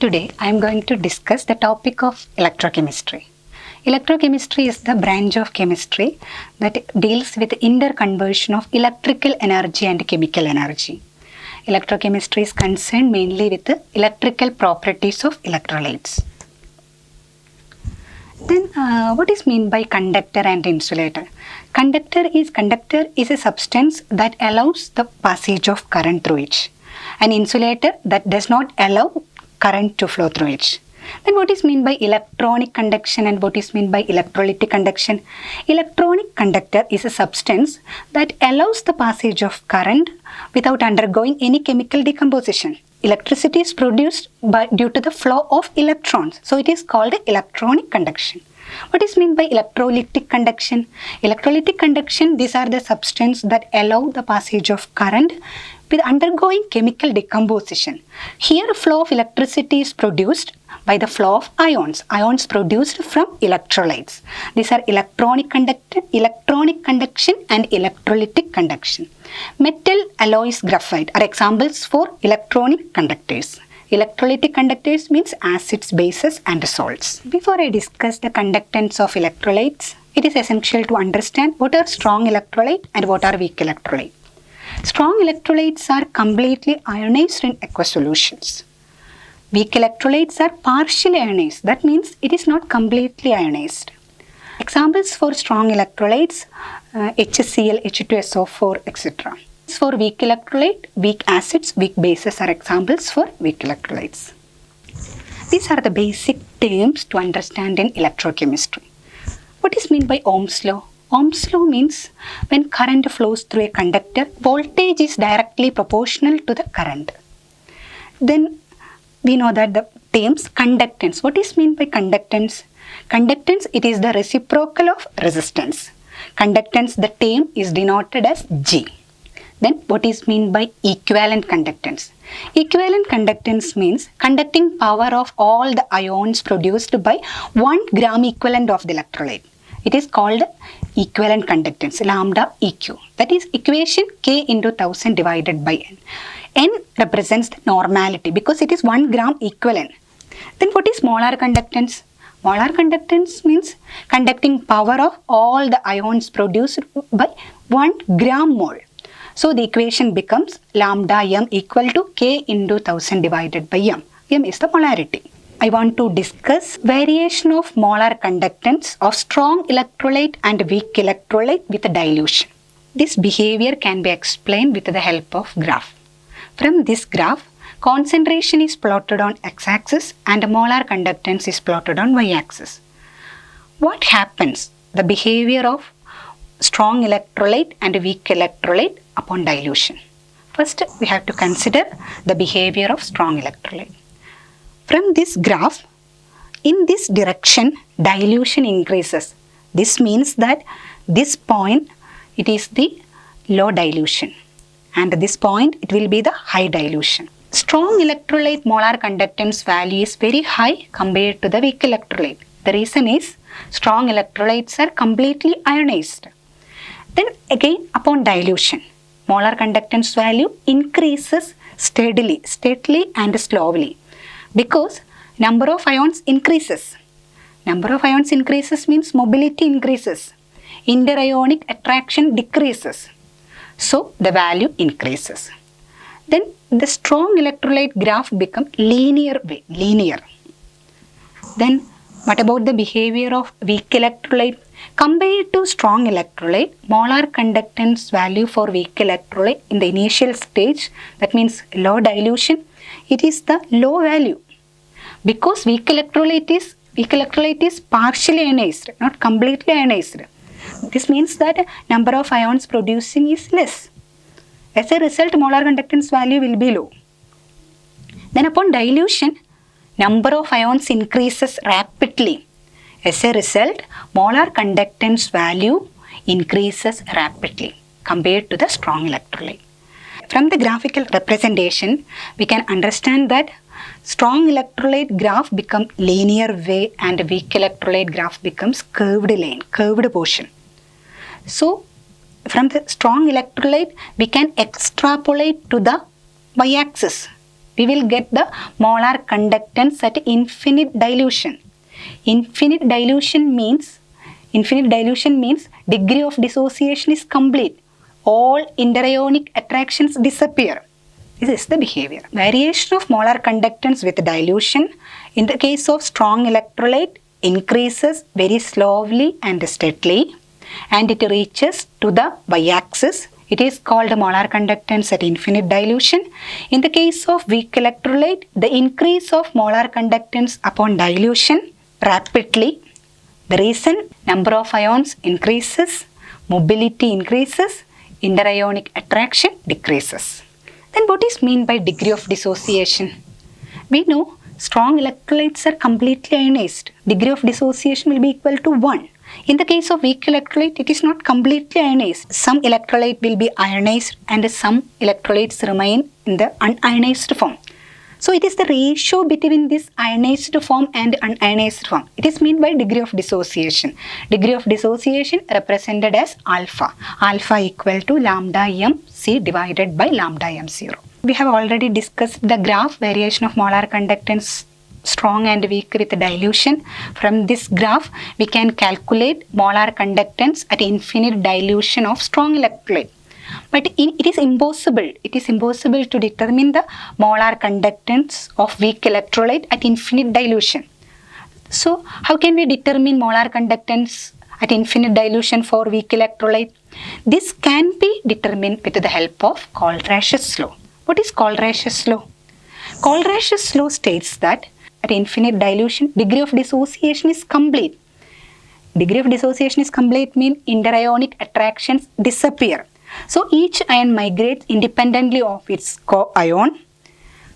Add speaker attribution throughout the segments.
Speaker 1: Today I am going to discuss the topic of electrochemistry. Electrochemistry is the branch of chemistry that deals with interconversion of electrical energy and chemical energy. Electrochemistry is concerned mainly with the electrical properties of electrolytes. Then what is meant by conductor and insulator? Conductor is a substance that allows the passage of current through it. An insulator that does not allow current to flow through it. Then what is meant by electronic conduction and what is meant by electrolytic conduction? Electronic conductor is a substance that allows the passage of current without undergoing any chemical decomposition. Electricity is produced due to the flow of electrons. So it is called electronic conduction. What is meant by electrolytic conduction? Electrolytic conduction, these are the substances that allow the passage of current with undergoing chemical decomposition. Here flow of electricity is produced by the flow of ions. Ions produced from electrolytes. These are electronic conduction and electrolytic conduction. Metal alloys graphite are examples for electronic conductors. Electrolytic conductors means acids, bases and salts. Before I discuss the conductance of electrolytes, it is essential to understand what are strong electrolyte and what are weak electrolyte. Strong electrolytes are completely ionized in aqueous solutions. Weak electrolytes are partially ionized. That means it is not completely ionized. Examples for strong electrolytes, HCl, H2SO4, etc. For weak electrolyte, weak acids, weak bases are examples for weak electrolytes. These are the basic terms to understand in electrochemistry. What is meant by Ohm's law? Ohm's law means when current flows through a conductor, voltage is directly proportional to the current. Then we know that the terms conductance. What is meant by conductance? Conductance, it is the reciprocal of resistance. Conductance, the term is denoted as G. Then what is meant by equivalent conductance? Equivalent conductance means conducting power of all the ions produced by 1 gram equivalent of the electrolyte. It is called equivalent conductance, lambda EQ. That is equation K into 1000 divided by N. N represents the normality because it is 1 gram equivalent. Then what is molar conductance? Molar conductance means conducting power of all the ions produced by 1 gram mole. So the equation becomes lambda M equal to K into 1000 divided by M. M is the molarity. I want to discuss variation of molar conductance of strong electrolyte and weak electrolyte with dilution. This behavior can be explained with the help of graph. From this graph, concentration is plotted on x-axis and molar conductance is plotted on y-axis. What happens? The behavior of strong electrolyte and weak electrolyte upon dilution. First, we have to consider the behavior of strong electrolyte. From this graph, in this direction, dilution increases. This means that this point, it is the low dilution. And this point, it will be the high dilution. Strong electrolyte molar conductance value is very high compared to the weak electrolyte. The reason is, strong electrolytes are completely ionized. Then again, upon dilution, molar conductance value increases steadily and slowly. Because number of ions increases. Number of ions increases means mobility increases. Interionic attraction decreases. So the value increases. Then the strong electrolyte graph becomes linear. Then what about the behavior of weak electrolyte? Compared to strong electrolyte, molar conductance value for weak electrolyte in the initial stage, that means low dilution, it is the low value. Because weak electrolyte is partially ionized, not completely ionized. This means that number of ions producing is less. As a result, molar conductance value will be low. Then upon dilution, number of ions increases rapidly. As a result, molar conductance value increases rapidly compared to the strong electrolyte. From the graphical representation, we can understand that strong electrolyte graph becomes linear way and weak electrolyte graph becomes curved portion. So, from the strong electrolyte, we can extrapolate to the y-axis. we will get the molar conductance at infinite dilution. Infinite dilution means degree of dissociation is complete. All interionic attractions disappear. This is the behavior. Variation of molar conductance with dilution in the case of strong electrolyte increases very slowly and steadily, and it reaches to the y-axis. It is called molar conductance at infinite dilution. In the case of weak electrolyte, the increase of molar conductance upon dilution rapidly. The reason, number of ions increases, mobility increases, interionic attraction decreases. Then what is meant by degree of dissociation? We know strong electrolytes are completely ionized. Degree of dissociation will be equal to 1. In the case of weak electrolyte, it is not completely ionized. Some electrolyte will be ionized and some electrolytes remain in the unionized form. So it is the ratio between this ionized form and unionized form. It is meant by degree of dissociation. Degree of dissociation represented as alpha. Alpha equal to lambda mc divided by lambda m0. We have already discussed the graph variation of molar conductance strong and weak with dilution. From this graph, we can calculate molar conductance at infinite dilution of strong electrolyte. But it is impossible to determine the molar conductance of weak electrolyte at infinite dilution. So, how can we determine molar conductance at infinite dilution for weak electrolyte? This can be determined with the help of Kohlrausch's law. What is Kohlrausch's law? Kohlrausch's law states that at infinite dilution, degree of dissociation is complete. Degree of dissociation is complete means interionic attractions disappear. So each ion migrates independently of its co-ion,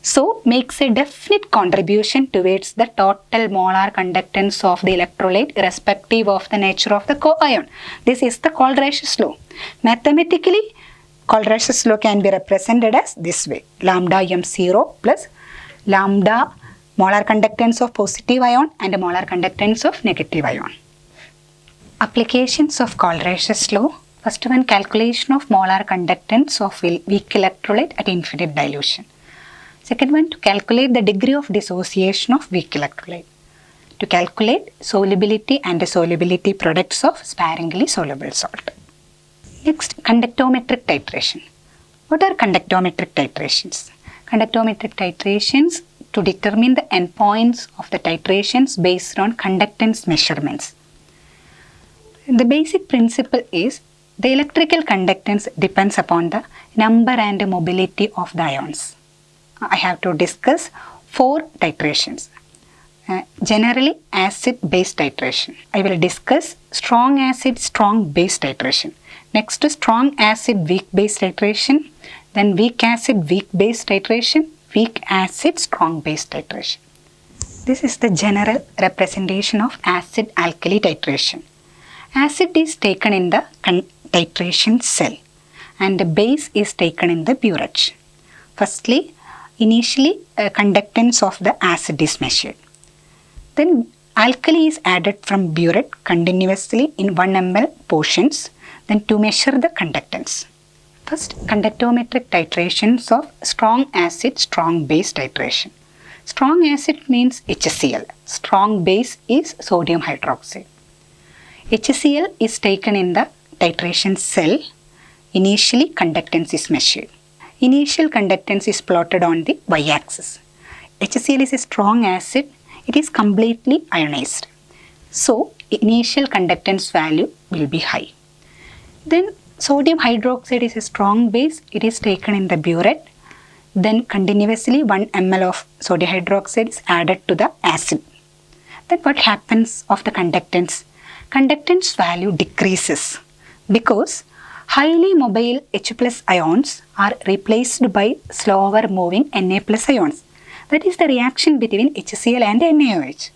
Speaker 1: so makes a definite contribution towards the total molar conductance of the electrolyte irrespective of the nature of the co-ion. This is the Kohlrausch's law. Mathematically, Kohlrausch's law can be represented as this way: lambda m0 plus lambda molar conductance of positive ion and molar conductance of negative ion. Applications of Kohlrausch's law. First one, calculation of molar conductance of weak electrolyte at infinite dilution. Second one, to calculate the degree of dissociation of weak electrolyte. To calculate solubility and solubility products of sparingly soluble salt. Next, conductometric titration. What are conductometric titrations? Conductometric titrations to determine the endpoints of the titrations based on conductance measurements. The basic principle is the electrical conductance depends upon the number and mobility of the ions. I have to discuss 4 titrations. Generally, acid-base titration. I will discuss strong acid, strong base titration. Next, strong acid, weak base titration. Then weak acid, weak base titration. Weak acid, strong base titration. This is the general representation of acid-alkali titration. Acid is taken in the titration cell and the base is taken in the burette. Firstly, initially conductance of the acid is measured. Then alkali is added from burette continuously in 1 ml portions, then to measure the conductance. First, conductometric titrations of strong acid, strong base titration. Strong acid means HCl. Strong base is sodium hydroxide. HCl is taken in the titration cell. Initially, conductance is measured. Initial conductance is plotted on the y-axis. HCl is a strong acid. It is completely ionized. So, initial conductance value will be high. Then, sodium hydroxide is a strong base. It is taken in the burette. Then, continuously 1 ml of sodium hydroxide is added to the acid. Then, what happens of the conductance? Conductance value decreases because highly mobile H plus ions are replaced by slower moving Na plus ions. That is the reaction between HCl and NaOH.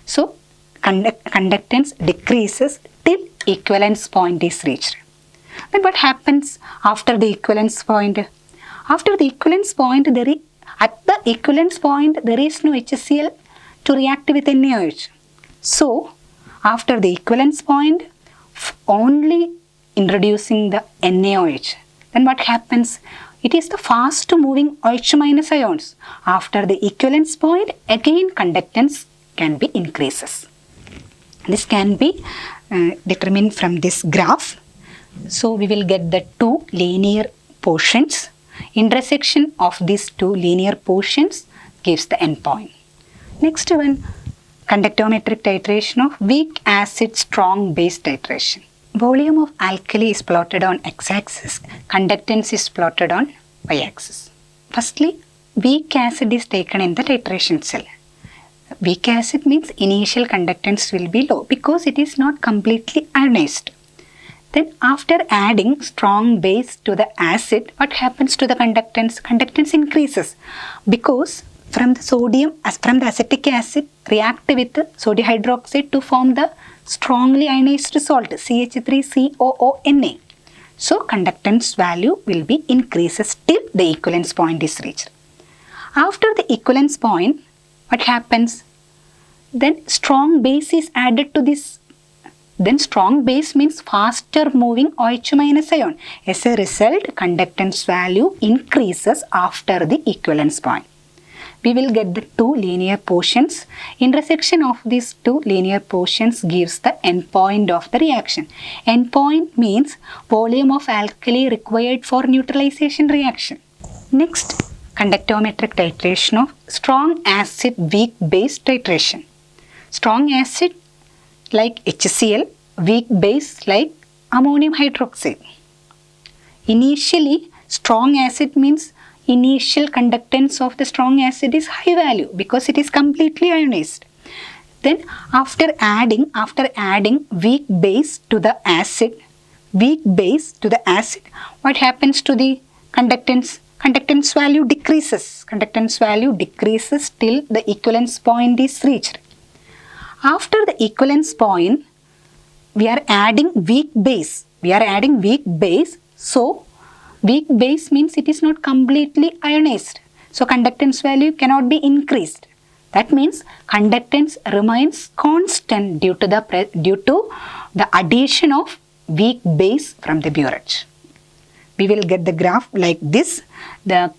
Speaker 1: So, conductance decreases till equivalence point is reached. Then what happens after the equivalence point? After the equivalence point, at the equivalence point, there is no HCl to react with NaOH. So, after the equivalence point, only introducing the NaOH. Then what happens? It is the fast moving OH minus ions. After the equivalence point, again conductance can be increases. This can be determined from this graph. So we will get the two linear portions. Intersection of these two linear portions gives the endpoint. Next one, conductometric titration of weak acid strong base titration. Volume of alkali is plotted on x-axis, conductance is plotted on y-axis. Firstly, weak acid is taken in the titration cell. Weak acid means initial conductance will be low because it is not completely ionized. Then after adding strong base to the acid, what happens to the conductance? Conductance increases because from the acetic acid react with the sodium hydroxide to form the strongly ionized salt CH3COONa. So conductance value will be increases till the equivalence point is reached. After the equivalence point, what happens? Then strong base is added to this. Then strong base means faster moving OH minus ion. As a result, conductance value increases after the equivalence point. We will get the two linear portions. Intersection of these two linear portions gives the endpoint of the reaction. Endpoint means volume of alkali required for neutralization reaction. Next, conductometric titration of strong acid weak base titration. Strong acid like HCl, weak base like ammonium hydroxide. Initially, strong acid means initial conductance of the strong acid is high value because it is completely ionized. Then after adding weak base to the acid, what happens to the conductance? Conductance value decreases. Conductance value decreases till the equivalence point is reached. After the equivalence point, we are adding weak base. So weak base means it is not completely ionized. So conductance value cannot be increased. That means conductance remains constant due to the addition of weak base from the burette. We will get the graph like this. The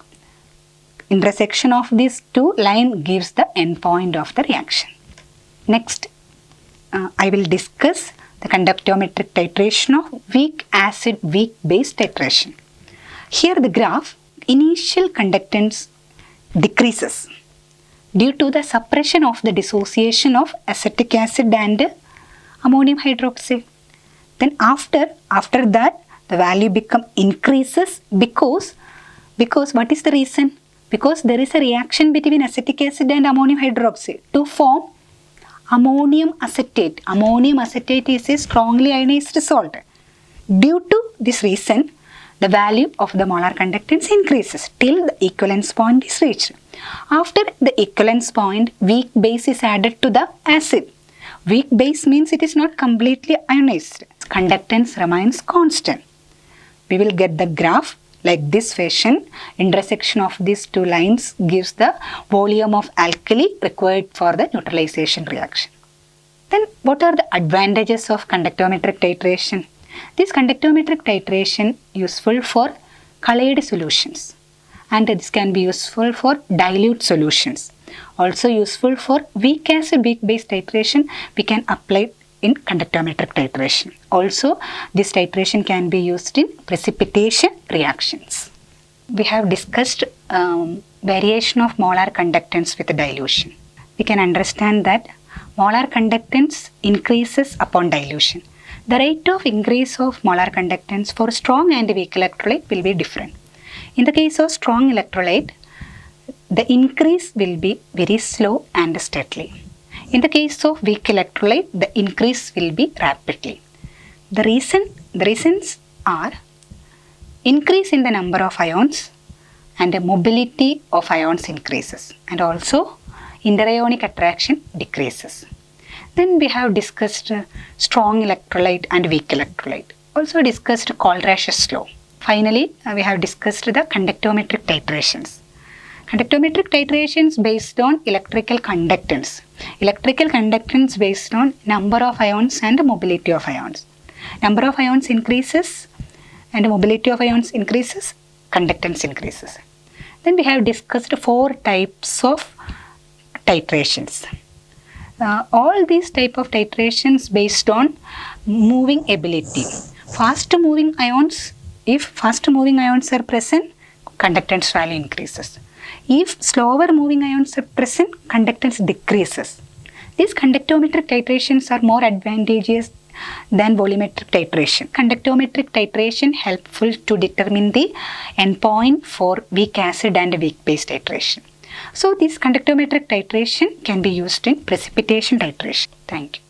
Speaker 1: intersection of these two lines gives the endpoint of the reaction. Next, I will discuss the conductometric titration of weak acid weak base titration. Here the graph, initial conductance decreases due to the suppression of the dissociation of acetic acid and ammonium hydroxide. Then after that, the value increases because what is the reason? Because there is a reaction between acetic acid and ammonium hydroxide to form ammonium acetate. Ammonium acetate is a strongly ionized salt. Due to this reason, the value of the molar conductance increases till the equivalence point is reached. After the equivalence point, weak base is added to the acid. Weak base means it is not completely ionized. Conductance remains constant. We will get the graph like this fashion. Intersection of these two lines gives the volume of alkali required for the neutralization reaction. Then what are the advantages of conductometric titration? This conductometric titration useful for colored solutions, and this can be useful for dilute solutions. Also useful for weak acid weak base titration, we can apply in conductometric titration. Also, this titration can be used in precipitation reactions. We have discussed variation of molar conductance with dilution. We can understand that molar conductance increases upon dilution. The rate of increase of molar conductance for strong and weak electrolyte will be different. In the case of strong electrolyte, the increase will be very slow and steadily. In the case of weak electrolyte, the increase will be rapidly. The reasons are increase in the number of ions and the mobility of ions increases, and also interionic attraction decreases. Then we have discussed strong electrolyte and weak electrolyte. Also discussed Kohlrausch's law. Finally, we have discussed the conductometric titrations. Conductometric titrations based on electrical conductance. Electrical conductance based on number of ions and mobility of ions. Number of ions increases and mobility of ions increases, conductance increases. Then we have discussed 4 types of titrations. All these type of titrations based on moving ability. Fast moving ions, if fast moving ions are present, conductance value increases. If slower moving ions are present, conductance decreases. These conductometric titrations are more advantageous than volumetric titration. Conductometric titration helpful to determine the endpoint for weak acid and weak base titration. So this conductometric titration can be used in precipitation titration. Thank you.